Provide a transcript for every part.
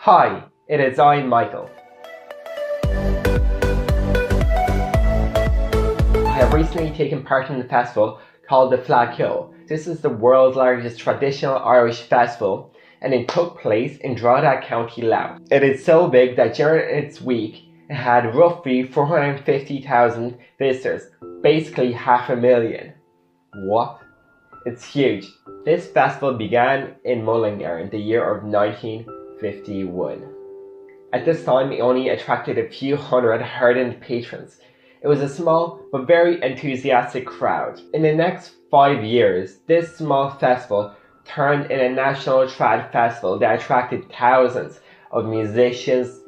Hi, it is I, Michael. I have recently taken part in the festival called the Fleadh Cheoil. This is the world's largest traditional Irish festival, and it took place in Drogheda, County Louth. It is so big that during its week it had roughly 450,000 visitors, basically 500,000. What? It's huge. This festival began in Mullingar in the year of 1951. At this time, it only attracted a few hundred hardened patrons. It was a small but very enthusiastic crowd. In the next 5 years, this small festival turned in a national trad festival that attracted thousands of musicians,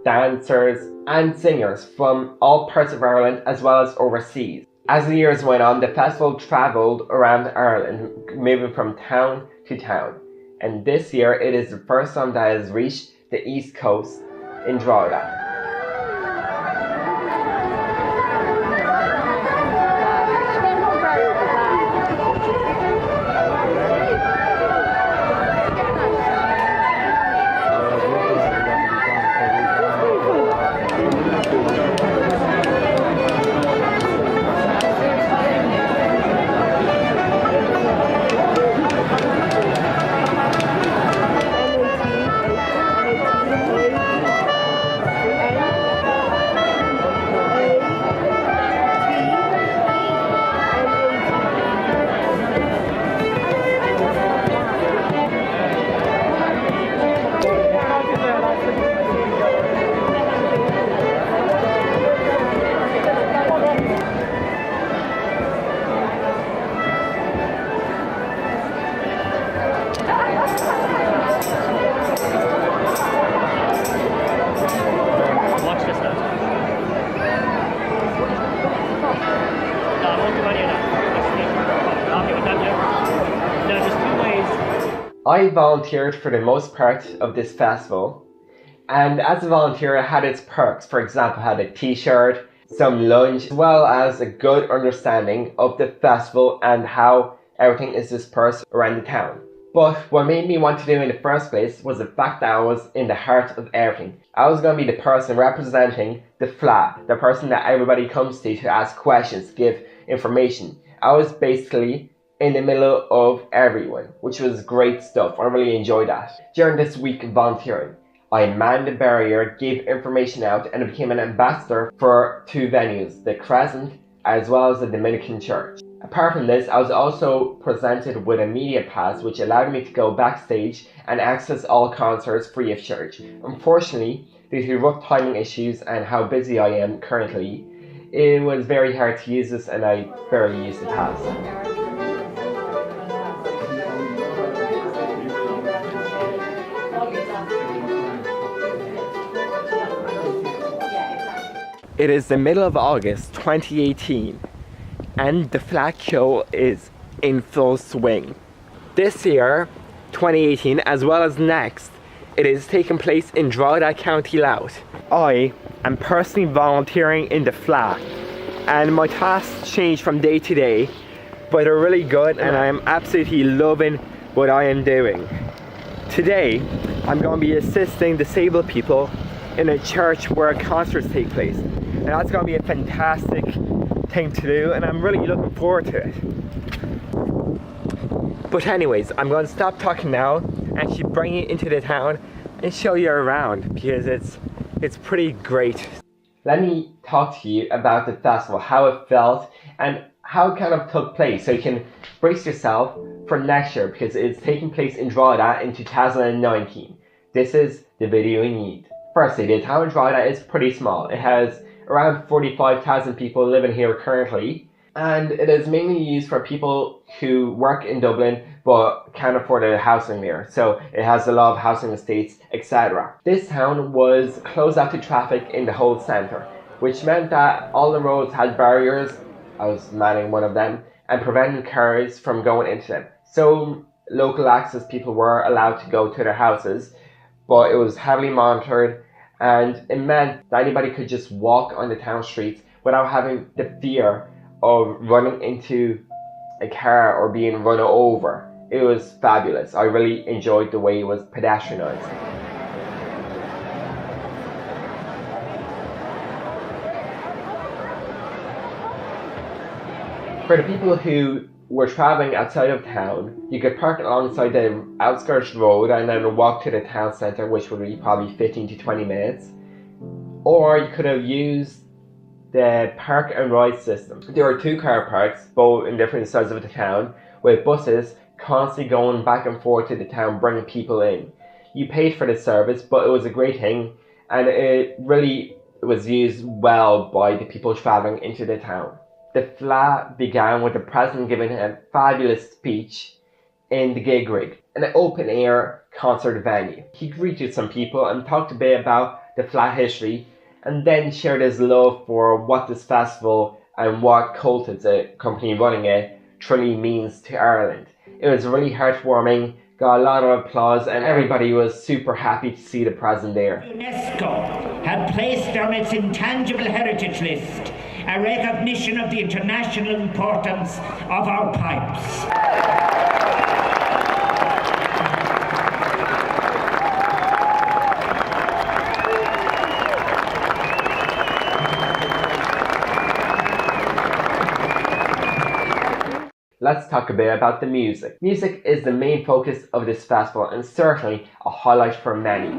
dancers, and singers from all parts of Ireland as well as overseas. As the years went on, the festival travelled around Ireland, moving from town to town. And this year, it is the first time that it has reached the East Coast in Drogheda. I volunteered for the most part of this festival, and as a volunteer I had its perks. For example, I had a t-shirt, some lunch, as well as a good understanding of the festival and how everything is dispersed around the town. But what made me want to do in the first place was the fact that I was in the heart of everything. I was going to be the person representing the Fleadh, the person that everybody comes to ask questions, give information. I was basically in the middle of everyone, which was great stuff. I really enjoyed that. During this week of volunteering, I manned the barrier, gave information out, and became an ambassador for 2 venues, the Crescent as well as the Dominican Church. Apart from this, I was also presented with a media pass which allowed me to go backstage and access all concerts free of charge. Unfortunately, due to rough timing issues and how busy I am currently, it was very hard to use this and I barely used the pass. It is the middle of August 2018 and the Fleadh Cheoil is in full swing. This year, 2018, as well as next, it is taking place in Drogheda, County Louth. I am personally volunteering in the Fleadh and my tasks change from day to day, but they're really good and I am absolutely loving what I am doing. Today, I'm going to be assisting disabled people in a church where concerts take place. And that's going to be a fantastic thing to do and I'm really looking forward to it. But anyways, I'm going to stop talking now and actually bring you into the town and show you around because it's pretty great. Let me talk to you about the festival, how it felt and how it kind of took place so you can brace yourself for next year because it's taking place in Drogheda in 2019. This is the video you need. Firstly, the town of Drogheda is pretty small. It has around 45,000 people living here currently, and it is mainly used for people who work in Dublin but can't afford a housing there. So it has a lot of housing estates, etc. This town was closed off to traffic in the whole centre, which meant that all the roads had barriers, I was manning one of them, and preventing cars from going into them. So local access people were allowed to go to their houses, but it was heavily monitored and it meant that anybody could just walk on the town streets without having the fear of running into a car or being run over. It was fabulous. I really enjoyed the way it was pedestrianised. For the people who were travelling outside of town, you could park alongside the outskirts road and then walk to the town centre, which would be probably 15 to 20 minutes. Or you could have used the park and ride system. There were 2 car parks, both in different sides of the town, with buses constantly going back and forth to the town, bringing people in. You paid for the service, but it was a great thing, and it really was used well by the people travelling into the town. The Fleadh began with the president giving a fabulous speech in the gig rig, an open air concert venue. He greeted some people and talked a bit about the Fleadh history, and then shared his love for what this festival and what Colton's, a company running it, truly means to Ireland. It was really heartwarming, got a lot of applause, and everybody was super happy to see the president there. UNESCO had placed on its intangible heritage list a recognition of the international importance of our pipes. Let's talk a bit about the music. Music is the main focus of this festival and certainly a highlight for many.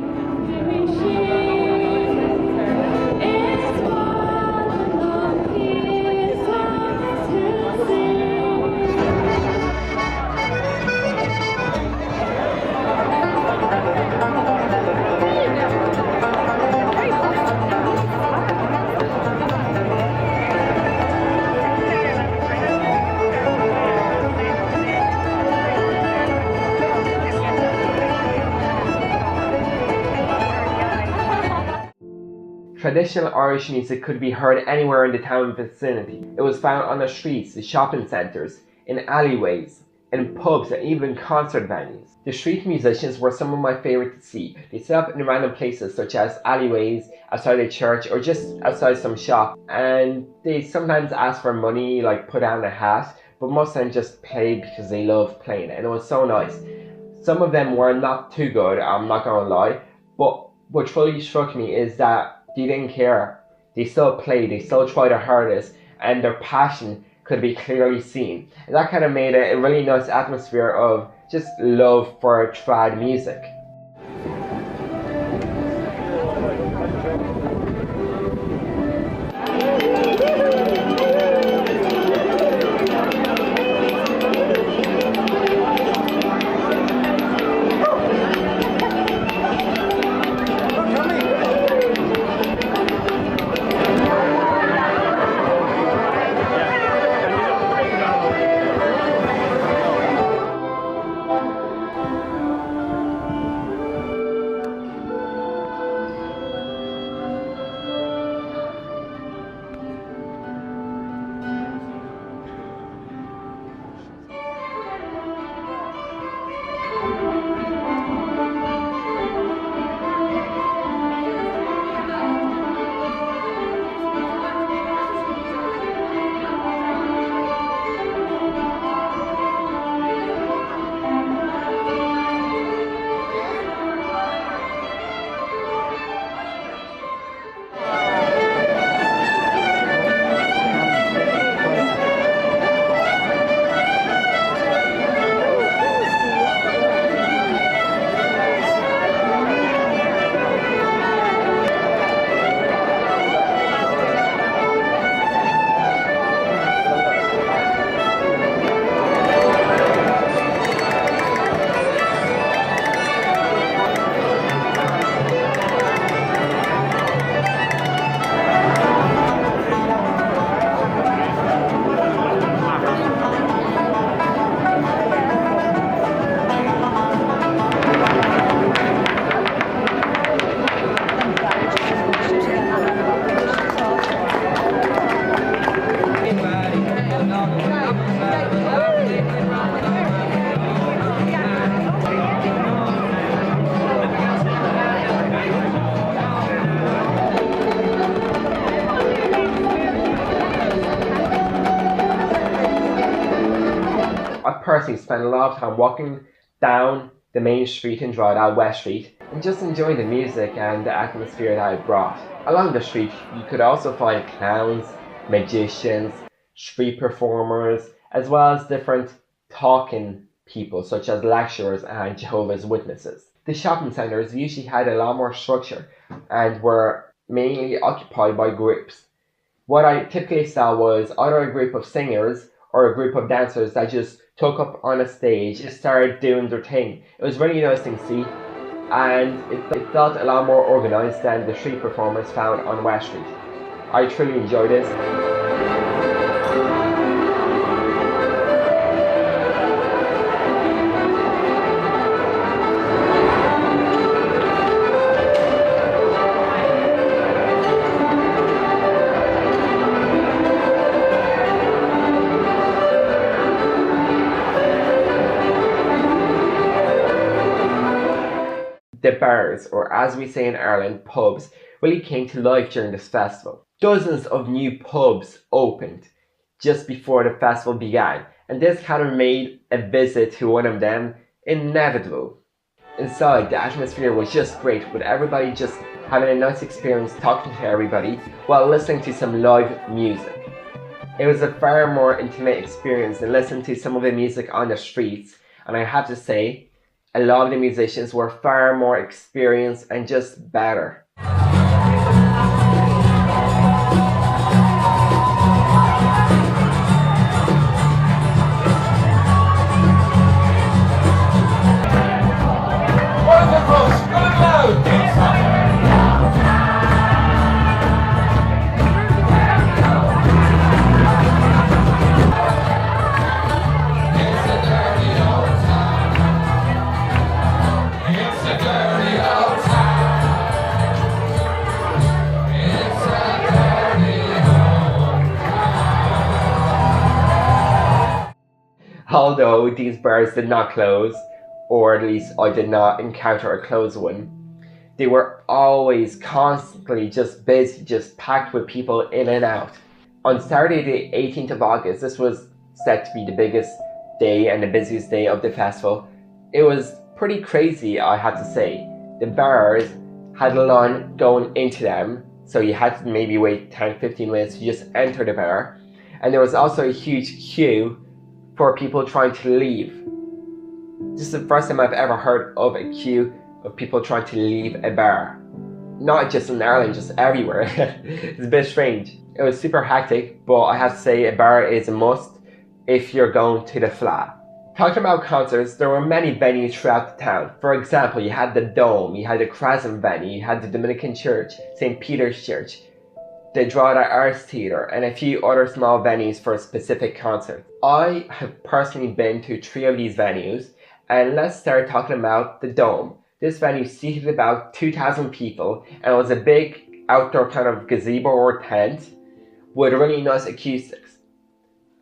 Traditional Irish music could be heard anywhere in the town vicinity. It was found on the streets, the shopping centres, in alleyways, in pubs and even concert venues. The street musicians were some of my favourite to see. They set up in random places such as alleyways, outside a church or just outside some shop, and they sometimes asked for money, like put down a hat, but most of them just played because they loved playing it, and it was so nice. Some of them were not too good, I'm not gonna lie, but what truly struck me is that they didn't care. They still played, they still tried their hardest, and their passion could be clearly seen. And that kind of made it a really nice atmosphere of just love for trad music. I personally spent a lot of time walking down the main street in Drogheda, West Street, and just enjoying the music and the atmosphere that it brought. Along the street, you could also find clowns, magicians, street performers, as well as different talking people such as lecturers and Jehovah's Witnesses. The shopping centres usually had a lot more structure and were mainly occupied by groups. What I typically saw was either a group of singers or a group of dancers that just took up on a stage and started doing their thing. It was really nice to see, and it felt a lot more organised than the street performers found on West Street. I truly enjoyed this. The bars, or as we say in Ireland, pubs, really came to life during this festival. Dozens of new pubs opened just before the festival began, and this kind of made a visit to one of them inevitable. Inside, the atmosphere was just great, with everybody just having a nice experience talking to everybody while listening to some live music. It was a far more intimate experience than listening to some of the music on the streets, and I have to say, a lot of the musicians were far more experienced and just better. Although these bars did not close, or at least I did not encounter a closed one, they were always constantly just busy, just packed with people in and out. On Saturday the 18th of August, this was set to be the biggest day and the busiest day of the festival. It was pretty crazy, I have to say. The bars had a line going into them, so you had to maybe wait 10-15 minutes to just enter the bar. And there was also a huge queue for people trying to leave. This is the first time I've ever heard of a queue of people trying to leave a bar. Not just in Ireland, just everywhere. It's a bit strange. It was super hectic, but I have to say a bar is a must if you're going to the Fleadh. Talking about concerts, there were many venues throughout the town. For example, you had the Dome, you had the Crescent venue, you had the Dominican Church, St. Peter's Church, the Drogheda Arts Theatre, and a few other small venues for specific concerts. I have personally been to 3 of these venues, and let's start talking about the Dome. This venue seated about 2,000 people, and it was a big outdoor kind of gazebo or tent with really nice acoustics.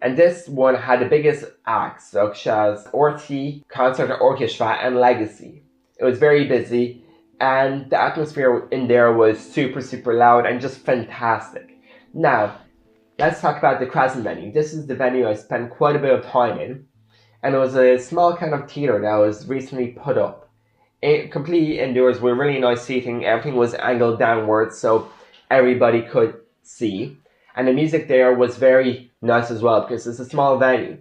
And this one had the biggest acts such as RT, Concert Orchestra, and Legacy. It was very busy, and the atmosphere in there was super loud and just fantastic. Now, let's talk about the Crescent venue. This is the venue I spent quite a bit of time in, and it was a small kind of theatre that was recently put up. Completely indoors with really nice seating. Everything was angled downwards so everybody could see, and the music there was very nice as well because it's a small venue.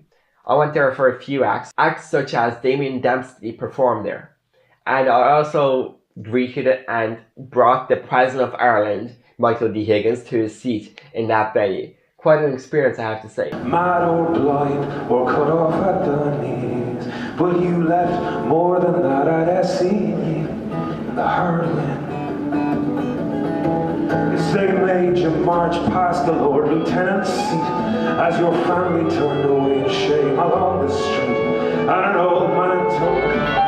I went there for a few acts such as Damien Dempsey performed there, and I also greeted and brought the President of Ireland, Michael D. Higgins, to his seat in that venue. Quite an experience, I have to say. Mad or blind or cut off at the knees, but you left more than that. I'd seen you in the hurling. They made you march past the Lord Lieutenant's seat as your family turned away in shame along the street, and an old man told me.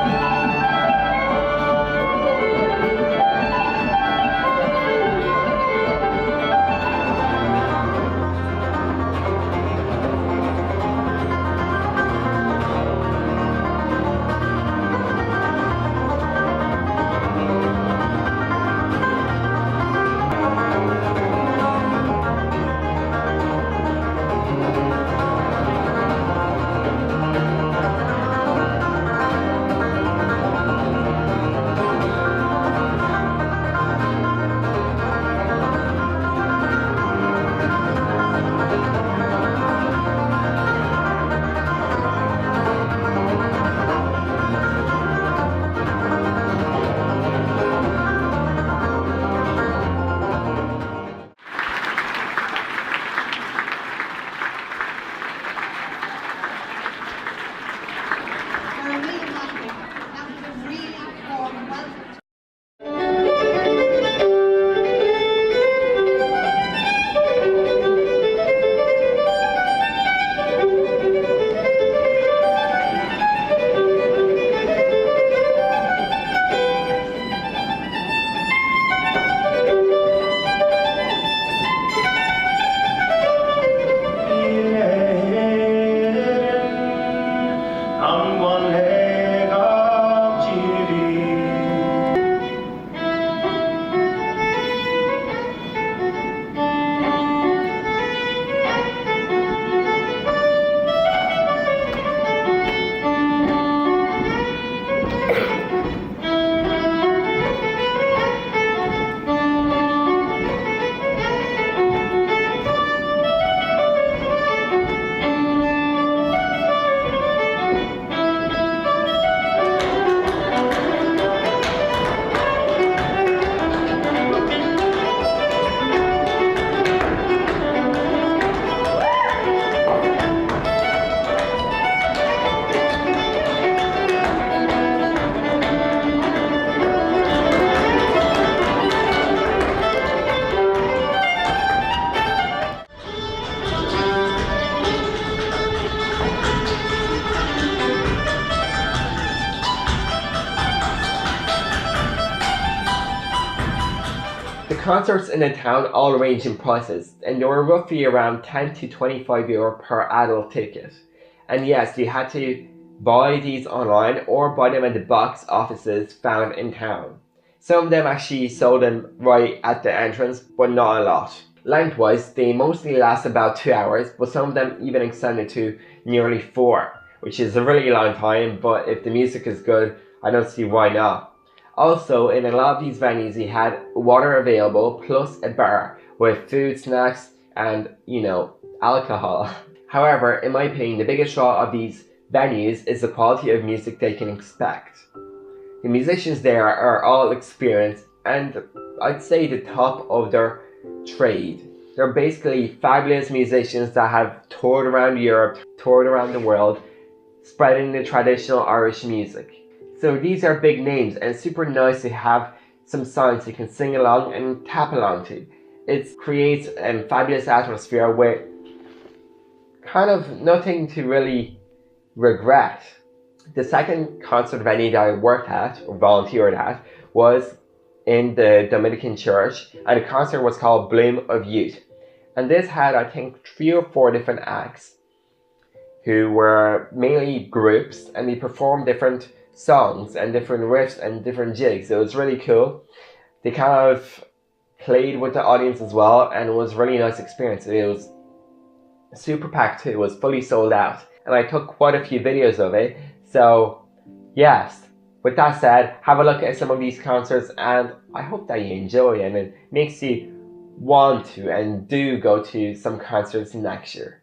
The concerts in the town all range in prices, and they were roughly around €10 to €25 per adult ticket. And yes, you had to buy these online or buy them at the box offices found in town. Some of them actually sold them right at the entrance, but not a lot. Lengthwise, they mostly last about 2 hours, but some of them even extended to nearly 4, which is a really long time, but if the music is good, I don't see why not. Also, in a lot of these venues, you had water available, plus a bar with food, snacks, and, alcohol. However, in my opinion, the biggest draw of these venues is the quality of music they can expect. The musicians there are all experienced, and I'd say the top of their trade. They're basically fabulous musicians that have toured around Europe, toured around the world, spreading the traditional Irish music. So these are big names, and it's super nice to have some songs you can sing along and tap along to. It creates a fabulous atmosphere with kind of nothing to really regret. The second concert venue that I worked at, or volunteered at, was in the Dominican church, and the concert was called Bloom of Youth. And this had, I think, 3 or 4 different acts who were mainly groups, and they performed different songs and different riffs and different jigs. It was really cool. They kind of played with the audience as well, and it was a really nice experience. It was super packed too. It was fully sold out, and I took quite a few videos of it. So yes, with that said, have a look at some of these concerts, and I hope that you enjoy, and it makes you want to and do go to some concerts next year.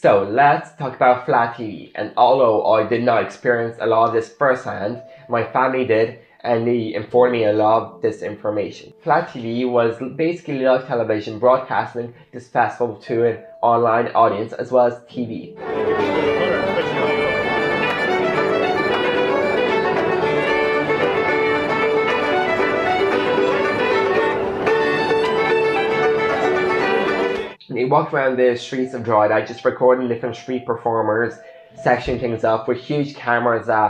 So let's talk about Fleadh TV, and although I did not experience a lot of this firsthand, my family did, and they informed me a lot of this information. Fleadh TV was basically live television broadcasting this festival to an online audience as well as TV. They walked around the streets of Drogheda just recording different street performers, sectioning things up with huge cameras Then,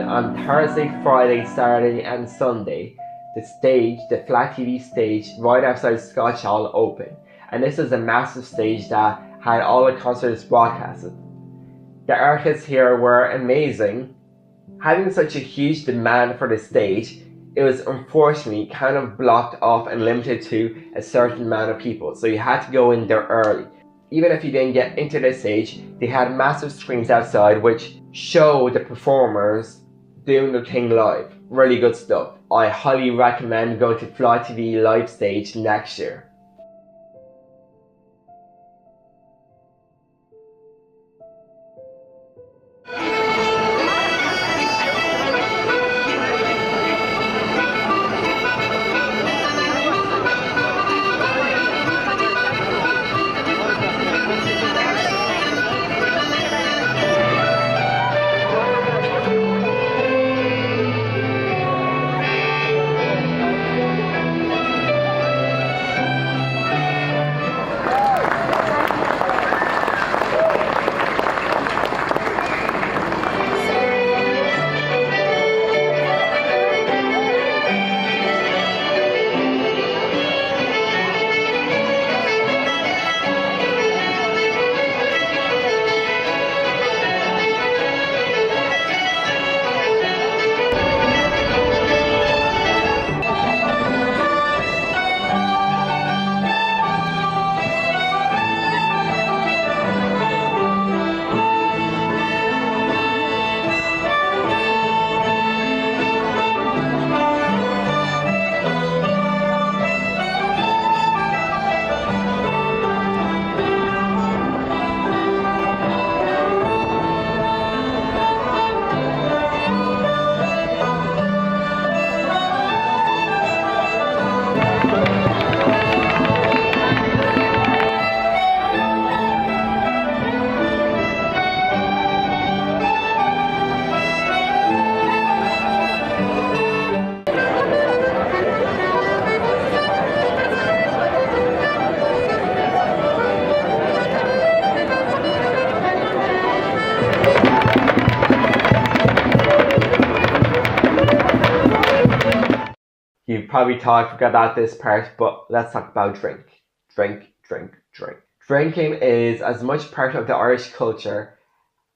on Thursday, Friday, Saturday and Sunday, the Fleadh TV stage right outside Fleadh Cheoil opened. And this is a massive stage that had all the concerts broadcasted. The artists here were amazing. Having such a huge demand for the stage, it was unfortunately kind of blocked off and limited to a certain amount of people, so you had to go in there early. Even if you didn't get into the stage, they had massive screens outside which show the performers doing their thing live. Really good stuff. I highly recommend going to Fleadh TV live stage next year. You probably thought I forgot about this part, but let's talk about drink. Drink. Drinking is as much part of the Irish culture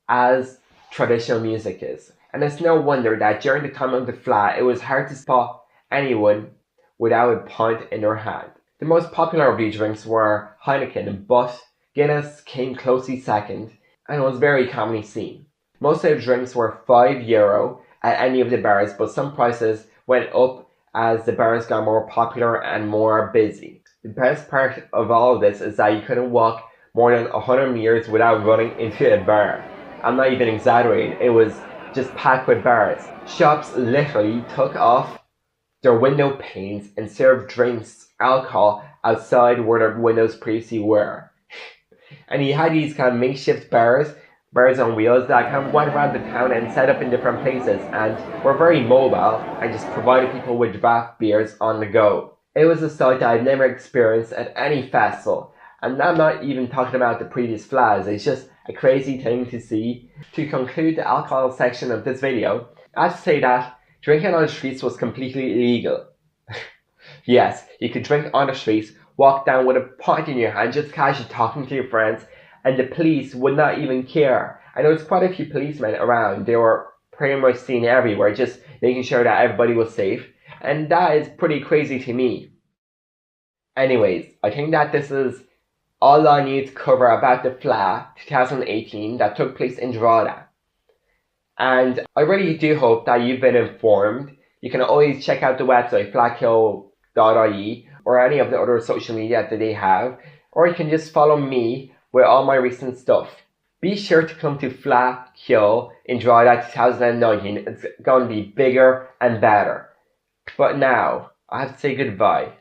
as traditional music is. And it's no wonder that during the time of the Fleadh, it was hard to spot anyone without a pint in their hand. The most popular of these drinks were Heineken, but Guinness came closely second and was very commonly seen. Most of the drinks were €5 at any of the bars, but some prices went up as the bars got more popular and more busy. The best part of all of this is that you couldn't walk more than 100 meters without running into a bar. I'm not even exaggerating, it was just packed with bars. Shops literally took off their window panes and served drinks, alcohol, outside where their windows previously were. And you had these kind of makeshift bars on wheels that kind of went around the town and set up in different places and were very mobile and just provided people with draft beers on the go. It was a sight that I've never experienced at any festival, and I'm not even talking about the previous Fleadhs. It's just a crazy thing to see. To conclude the alcohol section of this video, I have to say that drinking on the streets was completely illegal. Yes, you could drink on the streets, walk down with a pint in your hand, just casually talking to your friends, and the police would not even care. And there was quite a few policemen around. They were pretty much seen everywhere, just making sure that everybody was safe. And that is pretty crazy to me. Anyways, I think that this is all I need to cover about the Fleadh 2018 that took place in Drogheda. And I really do hope that you've been informed. You can always check out the website fleadcheoil.ie or any of the other social media that they have, or you can just follow me with all my recent stuff. Be sure to come to Fleadh Cheoil in Drogheda 2019. It's going to be bigger and better. But now, I have to say goodbye.